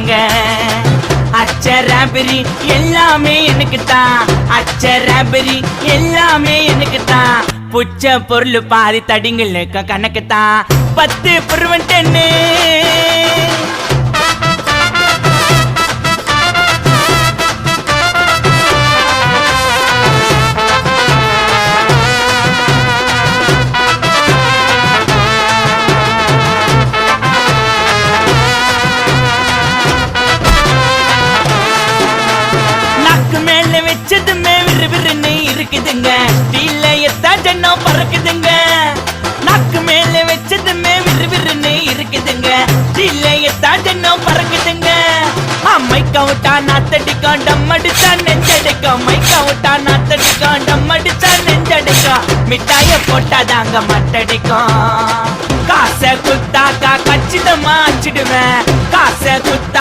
தாங்க. அச்சராபெரி எல்லாமே எனக்கு தான், அச்சராபெரி எல்லாமே எனக்கு தான். புச்ச பொருள் பாதி தடிங்களுக்கு கணக்கு தான், 10 பொருவன் 10. வச்சதுமே விறுவிறுன்னு இருக்குதுங்க, டீல எத்தா ஜன்னம் பறக்குதுங்க. நாக்கு மேல வச்சதுமே விறுவிறுன்னு இருக்குதுங்க, டீல எத்தா ஜன்னம் பறக்குதுங்க. மைக்க விட்டா நாத்தடிக்கும், டம் அடிச்சா நெஞ்சடிக்கும். மைக்க விட்டா நாத்தடிக்கும், டம் அடிச்சா நெஞ்சடிக்கும். மிட்டாய போட்டாதாங்க மட்டடிக்கும். காசை குத்தாக்கா கச்சிதமா அச்சிடுவேன், காசை குத்தா